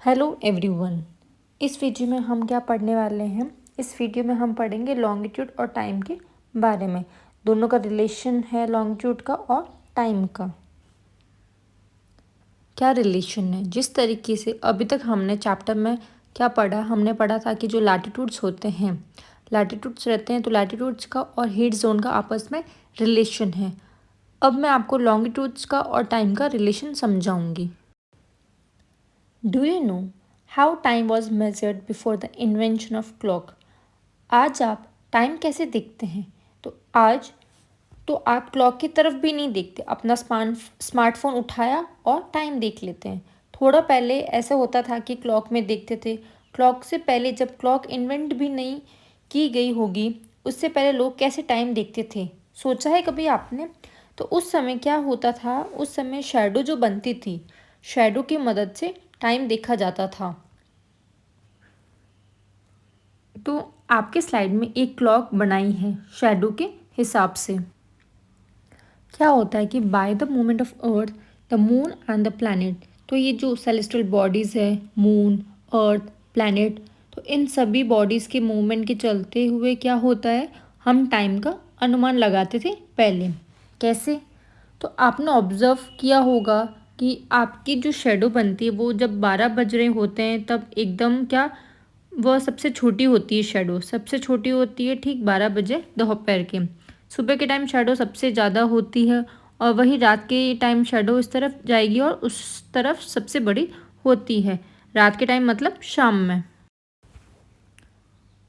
Hello everyone. इस video में हम क्या पढ़ने वाले हैं? इस वीडियो में हम पढ़ेंगे लॉन्गिट्यूड और टाइम के बारे में। दोनों का रिलेशन है लॉन्गिट्यूड का और टाइम का। क्या रिलेशन है? जिस तरीके से अभी तक हमने चैप्टर में क्या पढ़ा, हमने पढ़ा था कि जो लैटिट्यूड्स होते हैं, लैटिट्यूड्स रहते हैं, तो लैटिट्यूड्स का और हीट जोन का आपस में रिलेशन है। अब मैं आपको लॉन्गिट्यूड्स का और टाइम का रिलेशन समझाऊंगी। Do you know how time was measured before the invention of clock? आज आप टाइम कैसे देखते हैं? तो आज तो आप क्लॉक की तरफ भी नहीं देखते, अपना स्मार्टफोन उठाया और टाइम देख लेते हैं। थोड़ा पहले ऐसा होता था कि क्लॉक में देखते थे। क्लॉक से पहले जब क्लॉक इन्वेंट भी नहीं की गई होगी, उससे पहले लोग कैसे टाइम देखते थे, सोचा है कभी आपने? तो उस समय क्या होता था, उस समय शैडो जो बनती थी, शैडो की मदद से टाइम देखा जाता था। तो आपके स्लाइड में एक क्लॉक बनाई है शैडो के हिसाब से। क्या होता है कि by the movement of earth, the moon and the planet, तो ये जो सेलेस्टियल बॉडीज़ है, मून, अर्थ, प्लैनेट, तो इन सभी बॉडीज़ के मूवमेंट के चलते हुए क्या होता है, हम टाइम का अनुमान लगाते थे पहले। कैसे? तो आपने ऑब्ज़र्व किया होगा कि आपकी जो शेडो बनती है वो जब 12 बज रहे होते हैं तब एकदम क्या, वह सबसे छोटी होती है। शेडो सबसे छोटी होती है ठीक 12 बजे दोपहर के। सुबह के टाइम शेडो सबसे ज़्यादा होती है और वही रात के टाइम शेडो इस तरफ जाएगी और उस तरफ सबसे बड़ी होती है। रात के टाइम मतलब शाम में।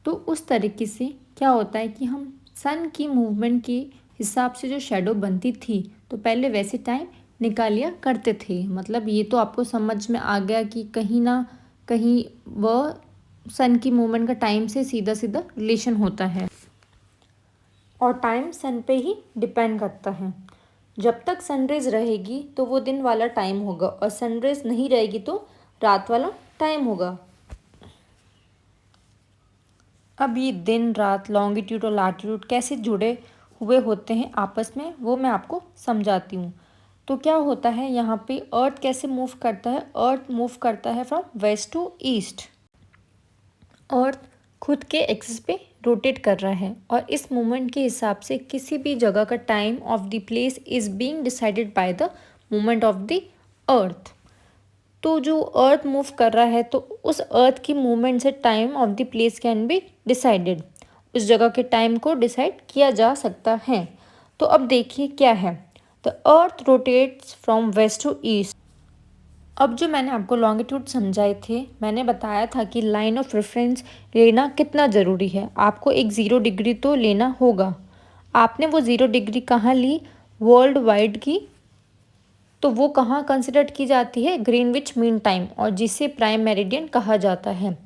तो उस तरीके से क्या होता है कि हम सन की मूवमेंट के हिसाब से जो शेडो बनती थी तो पहले वैसे टाइम निकाल लिया करते थे। मतलब ये तो आपको समझ में आ गया कि कहीं ना कहीं वह सन की मूवमेंट का टाइम से सीधा सीधा रिलेशन होता है और टाइम सन पे ही डिपेंड करता है। जब तक सनरेज रहेगी तो वो दिन वाला टाइम होगा और सनरेज नहीं रहेगी तो रात वाला टाइम होगा। अब ये दिन रात, लॉन्गिट्यूड और लैटिट्यूड कैसे जुड़े हुए होते हैं आपस में, वो मैं आपको समझाती हूँ। तो क्या होता है यहाँ पे, अर्थ कैसे मूव करता है? अर्थ मूव करता है फ्रॉम वेस्ट टू ईस्ट। अर्थ खुद के एक्सिस पे रोटेट कर रहा है और इस मूवमेंट के हिसाब से किसी भी जगह का time of the place is being decided by the movement of the earth. तो जो अर्थ मूव कर रहा है तो उस अर्थ की मूवमेंट से time of the place can be decided, उस जगह के टाइम को डिसाइड किया जा सकता है। तो अब देखिए क्या है, the earth rotates from west to east. अब जो मैंने आपको लॉन्गिट्यूड समझाए थे, मैंने बताया था कि लाइन ऑफ रेफरेंस लेना कितना ज़रूरी है। आपको एक 0 डिग्री तो लेना होगा। आपने वो 0 डिग्री कहाँ ली? वर्ल्ड वाइड की। तो वो कहाँ कंसिडर की जाती है? ग्रीनविच मीन टाइम, और जिसे प्राइम मेरिडियन कहा जाता है।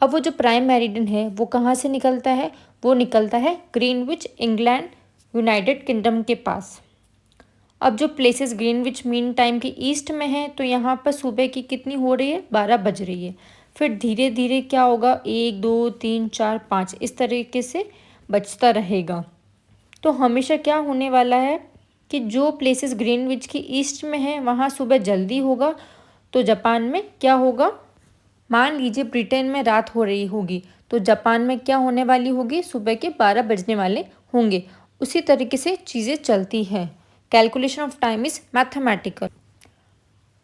अब वो जो प्राइम मेरिडियन है वो कहाँ से निकलता है? वो निकलता है ग्रीनविच, इंग्लैंड, यूनाइटेड किंगडम के पास। अब जो प्लेसेस ग्रीनविच मीन टाइम के ईस्ट में है तो यहाँ पर सुबह की कितनी हो रही है? 12 बज रही है। फिर धीरे धीरे क्या होगा, 1 2 3 4 5 इस तरीके से बचता रहेगा। तो हमेशा क्या होने वाला है कि जो प्लेसेस ग्रीनविच की ईस्ट में है वहाँ सुबह जल्दी होगा। तो जापान में क्या होगा, मान लीजिए ब्रिटेन में रात हो रही होगी तो जापान में क्या होने वाली होगी, सुबह के 12 बजने वाले होंगे। उसी तरीके से चीज़ें चलती है। Calculation of time is mathematical.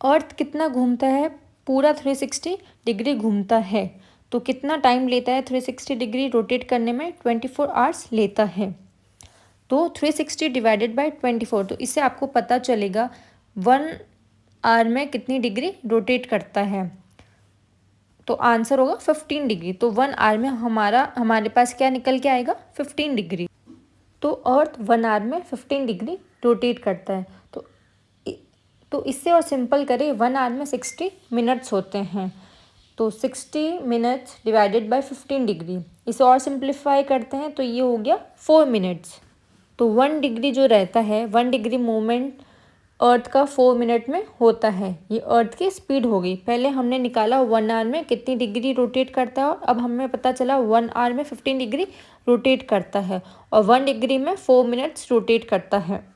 Earth कितना घूमता है? पूरा 360 डिग्री घूमता है। तो कितना टाइम लेता है 360 डिग्री रोटेट करने में? 24 आवर्स लेता है। तो 360 डिवाइडेड बाय 24, तो इससे आपको पता चलेगा 1 आवर में कितनी डिग्री रोटेट करता है। तो आंसर होगा 15 डिग्री। तो 1 आवर में हमारे पास क्या निकल के आएगा? 15 डिग्री। तो अर्थ 1 आवर में 15 डिग्री रोटेट करता है। तो इससे और सिंपल करें, 1 आवर में 60 मिनट्स होते हैं। तो 60 मिनट्स डिवाइडेड बाय 15 डिग्री, इसे और सिंप्लीफाई करते हैं तो ये हो गया 4 मिनट्स। तो 1 डिग्री जो रहता है, 1 डिग्री मूवमेंट अर्थ का 4 मिनट में होता है। ये अर्थ की स्पीड हो गई। पहले हमने निकाला 1 आवर में कितनी डिग्री रोटेट करता है और अब हमें पता चला 1 आवर में 15 डिग्री रोटेट करता है और 1 डिग्री में 4 मिनट्स रोटेट करता है।